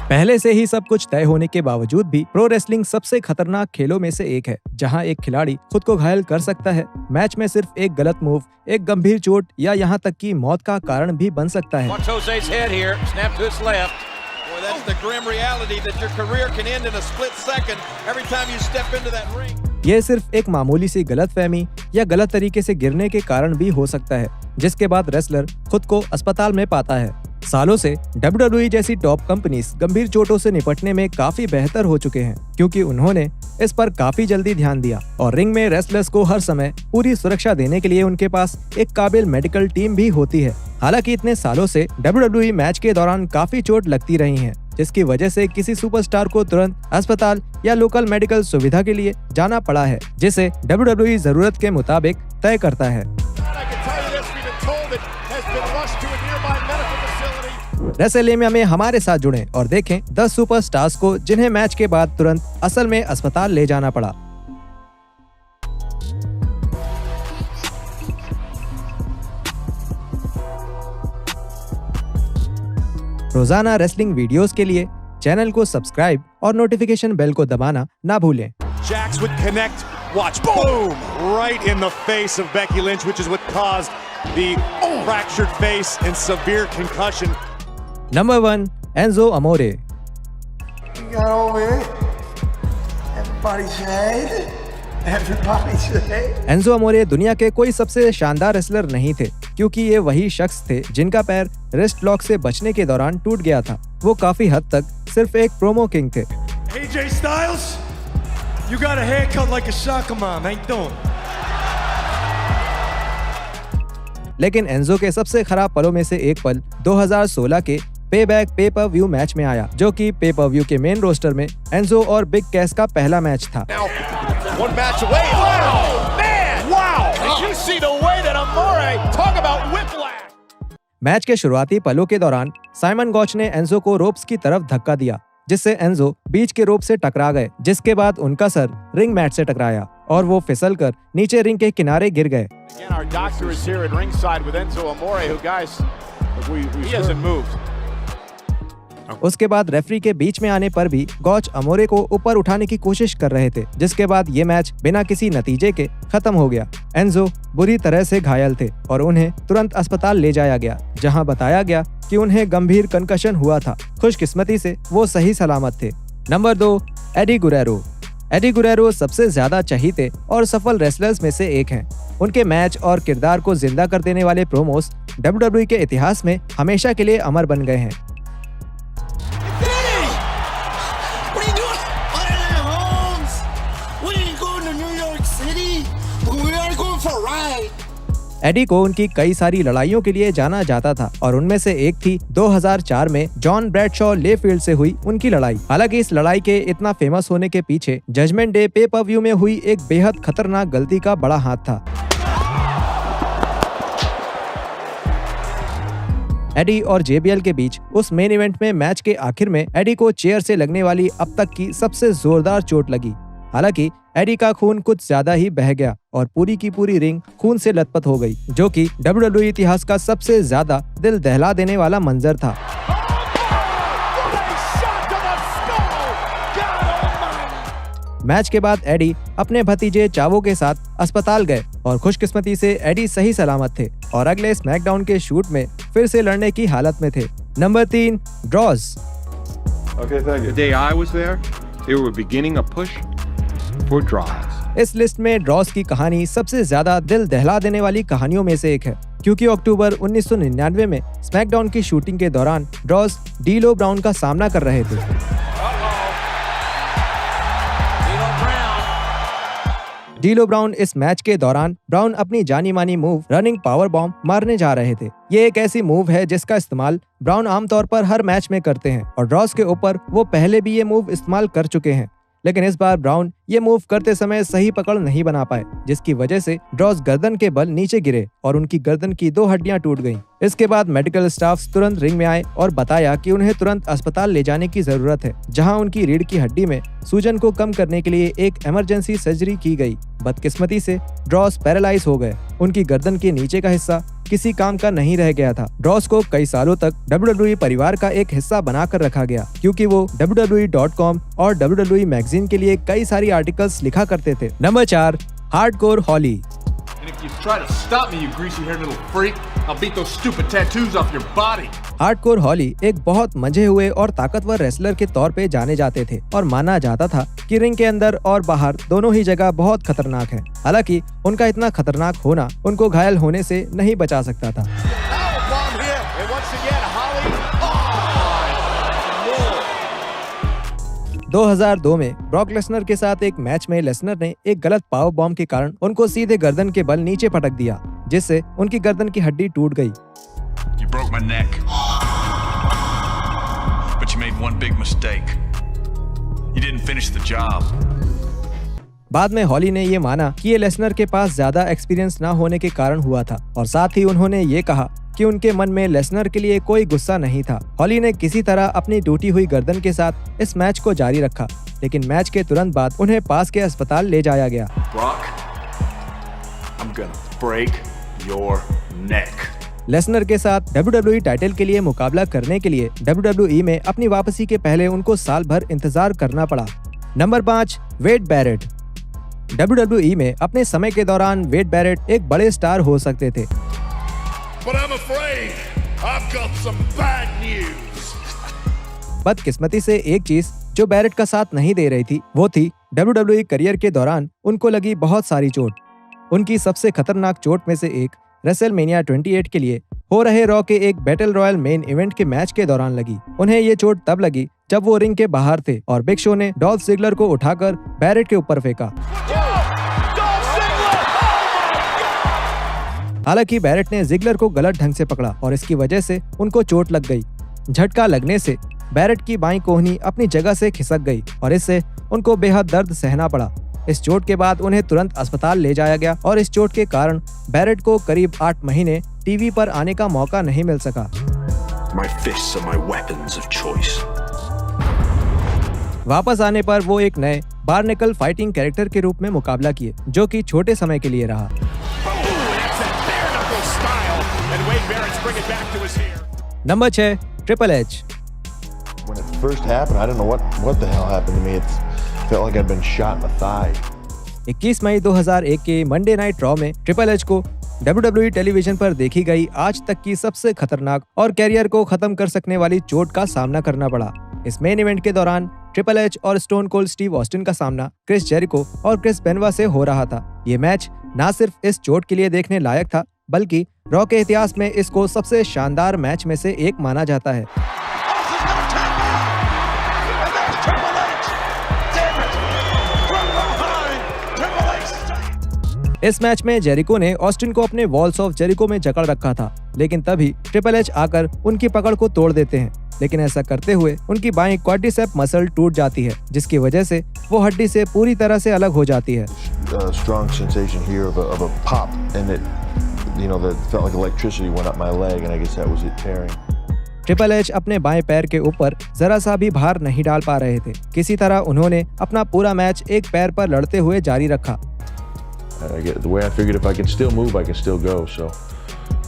पहले से ही सब कुछ तय होने के बावजूद भी प्रो रेसलिंग सबसे खतरनाक खेलों में से एक है, जहां एक खिलाड़ी खुद को घायल कर सकता है। मैच में सिर्फ एक गलत मूव, एक गंभीर चोट या यहां तक कि मौत का कारण भी बन सकता है। ये सिर्फ एक मामूली सी गलतफहमी या गलत तरीके से गिरने के कारण भी हो सकता है, जिसके बाद रेसलर खुद को अस्पताल में पाता है। सालों से WWE जैसी टॉप कंपनीज गंभीर चोटों से निपटने में काफी बेहतर हो चुके हैं, क्योंकि उन्होंने इस पर काफी जल्दी ध्यान दिया और रिंग में रेसलर्स को हर समय पूरी सुरक्षा देने के लिए उनके पास एक काबिल मेडिकल टीम भी होती है। हालांकि इतने सालों से WWE मैच के दौरान काफी चोट लगती रही है, जिसकी वजह से किसी सुपरस्टार को तुरंत अस्पताल या लोकल मेडिकल सुविधा के लिए जाना पड़ा है, जिसे WWE जरूरत के मुताबिक तय करता है। रेसलमेनिया में हमारे साथ जुड़ें और देखें 10 सुपरस्टार्स को जिन्हें मैच के बाद तुरंत असल में अस्पताल ले जाना पड़ा। रोजाना रेसलिंग वीडियोस के लिए चैनल को सब्सक्राइब और नोटिफिकेशन बेल को दबाना ना भूलें। Jax would connect. Watch. Boom! Right in the face of Becky Lynch, which is what caused the fractured face and severe concussion. Number 1, Enzo Amore. You got over it. Everybody say. Everybody say. Enzo Amore दुनिया के कोई सबसे शानदार wrestler नहीं थे, क्योंकि ये वही शख्स थे जिनका पैर रिस्ट लॉक से बचने के दौरान टूट गया था। वो काफी हद तक सिर्फ एक प्रोमो किंग थे। AJ Styles, you got a haircut like a soccer mom, ain't doing? लेकिन एंजो के सबसे खराब पलों में से एक पल 2016 के पेबैक पे पर व्यू मैच में आया, जो कि पे पर व्यू के मेन रोस्टर में एंजो और बिग कैस का पहला मैच था। मैच के शुरुआती पलों के दौरान साइमन गॉच ने एंजो को रोप्स की तरफ धक्का दिया, जिससे एंजो बीच के रोप से टकरा गए, जिसके बाद उनका सर रिंग मैट से टकराया और वो फिसलकर नीचे रिंग के किनारे गिर गए। उसके बाद रेफरी के बीच में आने पर भी गॉच अमोरे को ऊपर उठाने की कोशिश कर रहे थे, जिसके बाद ये मैच बिना किसी नतीजे के खत्म हो गया। एंजो बुरी तरह से घायल थे और उन्हें तुरंत अस्पताल ले जाया गया, जहां बताया गया कि उन्हें गंभीर कंकशन हुआ था। खुशकिस्मती से वो सही सलामत थे। Number 2, Eddie Guerrero. Eddie Guerrero सबसे ज्यादा चहीते और सफल रेसलर्स में से एक हैं। उनके मैच और किरदार को जिंदा कर देने वाले प्रोमोस WWE के इतिहास में हमेशा के लिए अमर बन गए हैं। एडी को उनकी कई सारी लड़ाइयों के लिए जाना जाता था और उनमें से एक थी 2004 में जॉन ब्रैडशॉ लेफील्ड से हुई उनकी लड़ाई। हालांकि इस लड़ाई के इतना फेमस होने के पीछे जजमेंट डे पे पर व्यू में हुई एक बेहद खतरनाक गलती का बड़ा हाथ था। एडी और JBL के बीच उस मेन इवेंट में मैच के आखिर में एडी को चेयर से लगने वाली अब तक की सबसे जोरदार चोट लगी। हालांकि एडी का खून कुछ ज्यादा ही बह गया और पूरी की पूरी रिंग खून से लथपथ हो गई, जो कि WWE इतिहास का सबसे ज्यादा दिल दहला देने वाला मंजर था। मैच के बाद एडी अपने भतीजे चावो के साथ अस्पताल गए और खुशकिस्मती से एडी सही सलामत थे और अगले स्मैकडाउन के शूट में फिर से लड़ने की हालत में थे। Number 3, Droz. The day I was there, they were beginning a push for draws. इस लिस्ट में ड्रॉज की कहानी सबसे ज्यादा दिल दहला देने वाली कहानियों में से एक है, क्योंकि अक्टूबर 1999 में स्मैकडाउन की शूटिंग के दौरान ड्रॉज डीलो ब्राउन का सामना कर रहे थे। डीलो ब्राउन इस मैच के दौरान ब्राउन अपनी जानी मानी मूव रनिंग पावर बॉम्ब मारने जा रहे थे। ये एक ऐसी मूव है जिसका इस्तेमाल ब्राउन आमतौर पर हर मैच में करते हैं और ड्रॉज के ऊपर वो पहले भी ये मूव इस्तेमाल कर चुके हैं, लेकिन इस बार ब्राउन ये मूव करते समय सही पकड़ नहीं बना पाए, जिसकी वजह से ड्रॉज गर्दन के बल नीचे गिरे और उनकी गर्दन की 2 हड्डियां टूट गईं। इसके बाद मेडिकल स्टाफ तुरंत रिंग में आए और बताया कि उन्हें तुरंत अस्पताल ले जाने की जरूरत है, जहां उनकी रीढ़ की हड्डी में सूजन को कम करने के लिए एक इमरजेंसी सर्जरी की गई। बदकिस्मती से ड्रॉज पैरालाइज हो गए। उनकी गर्दन के नीचे का हिस्सा किसी काम का नहीं रह गया था। ड्रॉस को कई सालों तक WWE परिवार का एक हिस्सा बनाकर रखा गया, क्योंकि वो WWE.com और WWE मैगजीन के लिए कई सारी आर्टिकल्स लिखा करते थे। Number 4, Hardcore Holly. And if you try to stop me, you greasy-haired little freak, I'll beat those stupid tattoos off your body. Hardcore Holly एक बहुत मंझे हुए और ताकतवर रेसलर के तौर पे जाने जाते थे और माना जाता था कि रिंग के अंदर और बाहर दोनों ही जगह बहुत खतरनाक है। हालांकि उनका इतना खतरनाक होना उनको घायल होने से नहीं बचा सकता था। 2002 में ब्रॉक लेसनर के साथ एक मैच में लेसनर ने एक गलत पावर बॉम्ब के कारण उनको सीधे गर्दन के बल नीचे पटक दिया, जिससे उनकी गर्दन की हड्डी टूट गई। You broke my neck. But you made one big mistake. You didn't finish the job. बाद में हॉली ने ये माना कि ये लेसनर के पास ज्यादा एक्सपीरियंस ना होने के कारण हुआ था, और साथ ही उन्होंने ये कहा कि उनके मन में लेसनर के लिए कोई गुस्सा नहीं था। हॉली ने किसी तरह अपनी टूटी हुई गर्दन के साथ इस मैच को जारी रखा, लेकिन मैच के तुरंत बाद उन्हें पास के अस्पताल ले जाया गया। Brock, I'm gonna break your neck. Lesnar के साथ WWE टाइटल के लिए मुकाबला करने के लिए WWE में अपनी वापसी के पहले उनको साल भर इंतजार करना पड़ा। नंबर 5, वेड बैरेट। WWE में अपने समय के दौरान वेड बैरेट एक बड़े स्टार हो सकते थे, But I'm afraid I've got some bad news. बदकिस्मती से एक चीज जो बैरेट का साथ नहीं दे रही थी वो थी WWE करियर के दौरान उनको लगी बहुत सारी चोट। उनकी सबसे खतरनाक चोट में से एक रेसलमेनिया 28 के लिए हो रहे रॉ के एक बैटल रॉयल मेन इवेंट के मैच के दौरान लगी। उन्हें ये चोट तब लगी जब वो रिंग के बाहर थे और बिग शो ने डॉल्फ जिगलर को उठाकर बैरेट के ऊपर फेंका। हालांकि बैरेट ने जिगलर को गलत ढंग से पकड़ा और इसकी वजह से उनको चोट लग गई। झटका लगने से बैरेट की बाईं कोहनी अपनी जगह से खिसक गई और इससे उनको बेहद दर्द सहना पड़ा। इस चोट के बाद उन्हें तुरंत अस्पताल ले जाया गया और इस चोट के कारण बैरेट को करीब 8 महीने टीवी पर आने का मौका नहीं मिल सका। My fists are my weapons of choice. वापस आने पर वो एक नए बारनेकल फाइटिंग कैरेक्टर के रूप में मुकाबला किए, जो कि छोटे समय के लिए रहा। Number 6, triple H. When it first happened, I didn't know what the hell happened to me. It felt like I'd been shot in the thigh. 21 मई 2001 के मंडे नाइट रॉ में ट्रिपल एच को WWE टेलीविजन पर देखी गई आज तक की सबसे खतरनाक और कैरियर को खत्म कर सकने वाली चोट का सामना करना पड़ा। इस मेन इवेंट के दौरान ट्रिपल एच और स्टोन कोल्ड स्टीव ऑस्टिन का सामना क्रिस जेरिको और क्रिस बेनवा से हो रहा था। ये मैच न सिर्फ इस चोट के लिए देखने लायक था, बल्कि रॉ के इतिहास में इसको सबसे शानदार मैच में से एक माना जाता है। इस मैच में जेरिको ने ऑस्टिन को अपने वॉल्स ऑफ जेरिको में जकड़ रखा था, लेकिन तभी ट्रिपल एच आकर उनकी पकड़ को तोड़ देते हैं। लेकिन ऐसा करते हुए उनकी बाएं क्वाड्रिसेप मसल टूट जाती है, जिसकी वजह से वो हड्डी से पूरी तरह से अलग हो जाती है। Strong sensation here of a pop, and it, that felt like electricity went up my leg, and I guess that was it tearing. Triple H अपने बाएं पैर के ऊपर जरा सा भी भार नहीं डाल पा रहे थे। किसी तरह उन्होंने अपना पूरा मैच एक पैर पर लड़ते हुए जारी रखा। The way I figured if I can still move, I can still go, so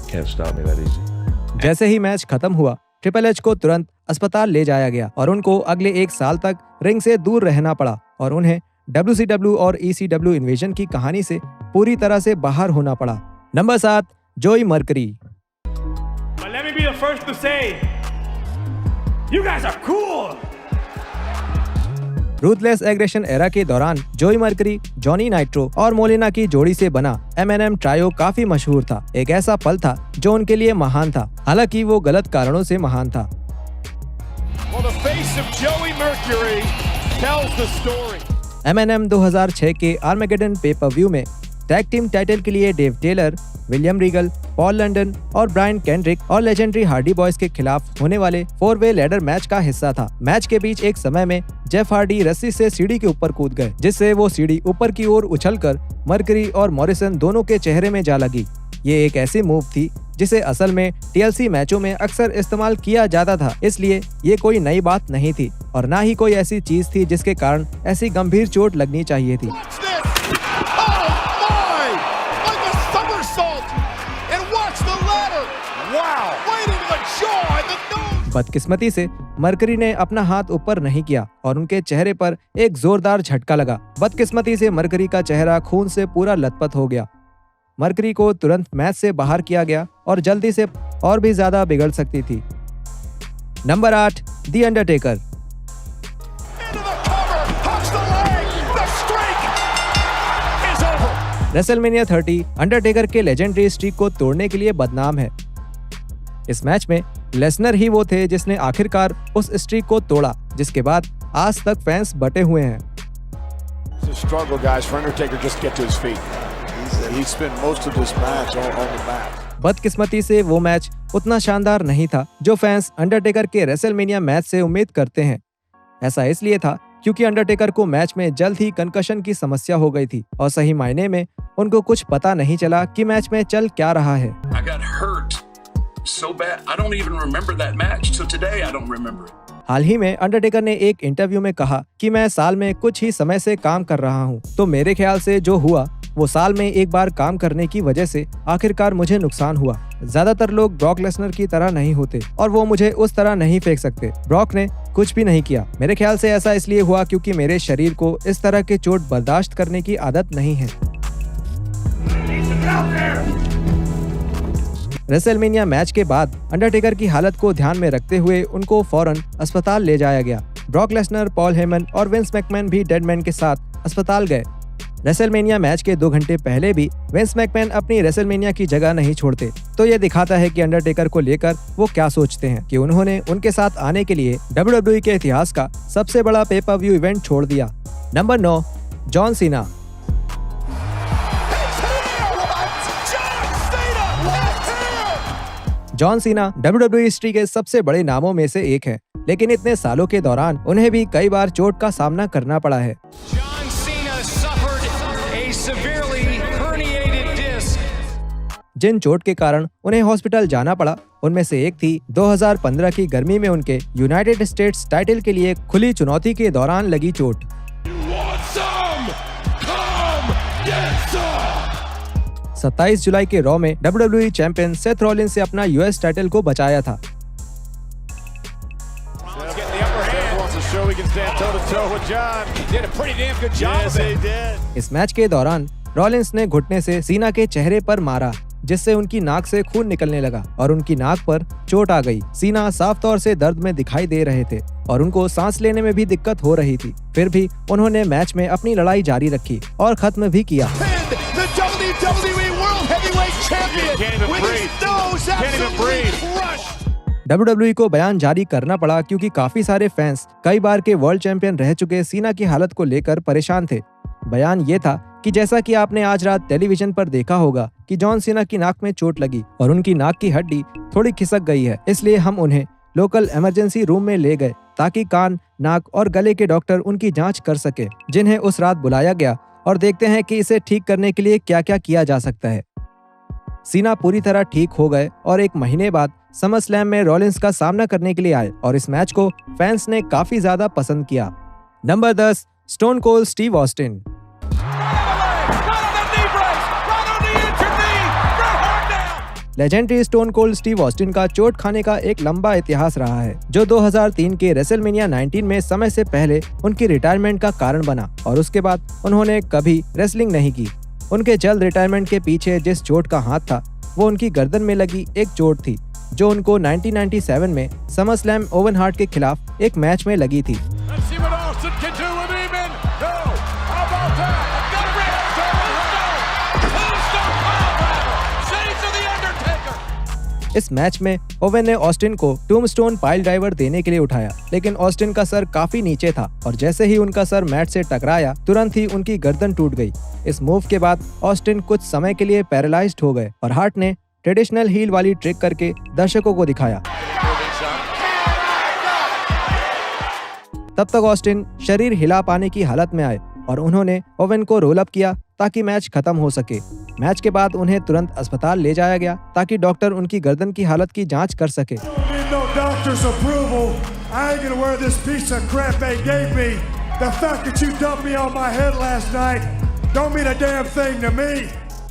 can't stop me that easy. जैसे ही मैच खत्म हुआ, ट्रिपल एच को तुरंत अस्पताल ले जाया गया और उनको अगले 1 साल तक रिंग से दूर रहना पड़ा और उन्हें WCW और ECW इन्वेजन की कहानी से पूरी तरह से बाहर होना पड़ा। नंबर 7, जोई mercury. But let me be the first to say, you guys are cool. Ruthless aggression era के दौरान जोई मर्करी, जॉनी नाइट्रो और मोलिना की जोड़ी से बना M&M ट्रायो काफी मशहूर था। एक ऐसा पल था जो उनके लिए महान था, हालांकि वो गलत कारणों से महान था। M&M 2006 के आर्मेगेडन पे-पर-व्यू में टैग टीम टाइटल के लिए Dave Taylor, William Regal, Paul London और ब्रायन केंड्रिक और लेजेंडरी हार्डी बॉयज के खिलाफ होने वाले 4-वे लैडर मैच का हिस्सा था। मैच के बीच एक समय में जेफ हार्डी रस्सी से सीढ़ी के ऊपर कूद गए, जिससे वो सीढ़ी ऊपर की ओर उछलकर मर्करी और मॉरिसन दोनों के चेहरे में जा लगी। ये एक ऐसी मूव थी जिसे असल में TLC मैचों में अक्सर इस्तेमाल किया जाता था, इसलिए ये कोई नई बात नहीं थी और ना ही कोई ऐसी चीज थी जिसके कारण ऐसी गंभीर चोट लगनी चाहिए थी। Like a somersault, and watch the leg. right into the jaw and the nose. बदकिस्मती से मरकरी ने अपना हाथ ऊपर नहीं किया और उनके चेहरे पर एक जोरदार झटका लगा। बदकिस्मती से मरकरी का चेहरा खून से पूरा लथपथ हो गया। मरकरी को तुरंत मैच से बाहर किया गया और जल्दी से और भी ज्यादा बिगड़ सकती थी। Number 8, the Undertaker. WrestleMania 30 Undertaker के लेजेंडरी स्ट्रीक को तोड़ने के लिए बदनाम है। इस मैच में लेसनर ही वो थे जिसने आखिरकार उस स्ट्रीक को तोड़ा, जिसके बाद आज तक फैंस बटे हुए हैं। बदकिस्मती से वो मैच उतना शानदार नहीं था जो फैंस अंडरटेकर के रेसलमेनिया मैच से उम्मीद करते हैं। ऐसा इसलिए था क्योंकि अंडरटेकर को मैच में जल्द ही कंकशन की समस्या हो गई थी और सही मायने में उनको कुछ पता नहीं चला कि मैच में चल क्या रहा है। हाल ही में अंडरटेकर ने एक इंटरव्यू में कहा कि मैं साल में कुछ ही समय से काम कर रहा हूं, तो मेरे ख्याल से जो हुआ वो साल में एक बार काम करने की वजह से आखिरकार मुझे नुकसान हुआ। ज्यादातर लोग ब्रॉक लेसनर की तरह नहीं होते और वो मुझे उस तरह नहीं फेंक सकते। ब्रॉक ने कुछ भी नहीं किया। मेरे ख्याल से ऐसा इसलिए हुआ क्योंकि मेरे शरीर को इस तरह के चोट बर्दाश्त करने की आदत नहीं है। रेसलमेनिया मैच के बाद अंडरटेकर की हालत को ध्यान में रखते हुए उनको फौरन अस्पताल ले जाया गया। ब्रॉक लेसनर, पॉल हेमन और विंस मैकमैन भी डेडमैन के साथ अस्पताल गए। रेसलमेनिया मैच के 2 घंटे पहले भी विंस मैकमैन अपनी रेसलमेनिया की जगह नहीं छोड़ते, तो ये दिखाता है कि अंडरटेकर को लेकर वो क्या सोचते हैं कि उन्होंने उनके साथ आने के लिए WWE के इतिहास का सबसे बड़ा पे पर व्यू इवेंट छोड़ दिया। Number 9, John Cena. John Cena WWE history के सबसे बड़े नामों में से एक है, लेकिन इतने सालों के दौरान उन्हें भी कई बार चोट का सामना करना पड़ा है। जिन चोट के कारण उन्हें हॉस्पिटल जाना पड़ा उनमें से एक थी 2015 की गर्मी में उनके यूनाइटेड स्टेट्स टाइटल के लिए खुली चुनौती के दौरान लगी चोट। 27 जुलाई के रॉ में WWE चैंपियन सेथ रॉलिन्स से अपना यूएस टाइटल को बचाया था। इस मैच के दौरान रॉलिन्स ने घुटने से सीना के चेहरे पर मारा, जिससे उनकी नाक से खून निकलने लगा और उनकी नाक पर चोट आ गई। सीना साफ तौर से दर्द में दिखाई दे रहे थे और उनको सांस लेने में भी दिक्कत हो रही थी। फिर भी उन्होंने मैच में अपनी लड़ाई जारी रखी और खत्म भी किया। WWE को बयान जारी करना पड़ा क्योंकि काफी सारे फैंस कई बार के वर्ल्ड चैंपियन रह चुके सीना की हालत को लेकर परेशान थे। बयान ये था कि जैसा कि आपने आज रात टेलीविजन पर देखा होगा कि जॉन सीना की नाक में चोट लगी और उनकी नाक की हड्डी थोड़ी खिसक गई है, इसलिए हम उन्हें लोकल इमरजेंसी रूम में ले गए ताकि कान, नाक और गले के डॉक्टर उनकी जांच कर सके, जिन्हें उस रात बुलाया गया, और देखते हैं कि इसे ठीक करने के लिए क्या क्या किया जा सकता है। सीना पूरी तरह ठीक हो गए और 1 महीने बाद समर स्लैम में रॉलिन्स का सामना करने के लिए आए और इस मैच को फैंस ने काफी ज्यादा पसंद किया। Number 10, stone cold Steve Austin. Legendary stone cold Steve Austin का चोट खाने का एक लंबा इतिहास रहा है, जो 2003 के रेसलमेनिया 19 में समय से पहले उनकी रिटायरमेंट का कारण बना और उसके बाद उन्होंने कभी रेसलिंग नहीं की। उनके जल्द रिटायरमेंट के पीछे जिस चोट का हाथ था वो उनकी गर्दन में लगी एक चोट थी, जो उनको 1997 में समर स्लैम ओवन हार्ट के खिलाफ एक मैच में लगी थी। इस मैच में ओवेन ने ऑस्टिन को टूमस्टोन पाइल ड्राइवर देने के लिए उठाया, लेकिन ऑस्टिन का सर काफी नीचे था और जैसे ही उनका सर मैट से टकराया तुरंत ही उनकी गर्दन टूट गई। इस मूव के बाद ऑस्टिन कुछ समय के लिए पैरालाइज्ड हो गए और हार्ट ने ट्रेडिशनल हील वाली ट्रिक करके दर्शकों को दिखाया। तब तक ऑस्टिन शरीर हिला पाने की हालत में आए और उन्होंने ओवेन को रोल अप किया ताकि मैच खत्म हो सके। मैच के बाद उन्हें तुरंत अस्पताल ले जाया गया ताकि डॉक्टर उनकी गर्दन की हालत की जांच कर सके।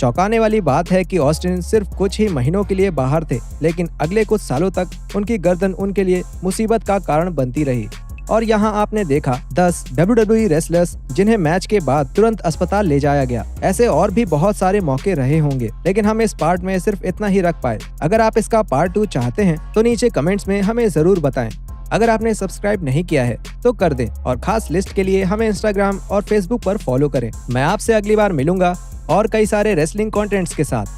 चौंकाने वाली बात है कि ऑस्टिन सिर्फ कुछ ही महीनों के लिए बाहर थे, लेकिन अगले कुछ सालों तक उनकी गर्दन उनके लिए मुसीबत का कारण बनती रही। और यहाँ आपने देखा 10 WWE रेसलर्स जिन्हें मैच के बाद तुरंत अस्पताल ले जाया गया। ऐसे और भी बहुत सारे मौके रहे होंगे, लेकिन हम इस पार्ट में सिर्फ इतना ही रख पाए। अगर आप इसका पार्ट 2 चाहते हैं तो नीचे कमेंट्स में हमें जरूर बताएं। अगर आपने सब्सक्राइब नहीं किया है तो कर दें और खास लिस्ट के लिए हमें इंस्टाग्राम और फेसबुक पर फॉलो करें। मैं आपसे अगली बार मिलूंगा और कई सारे रेसलिंग कंटेंट्स के साथ।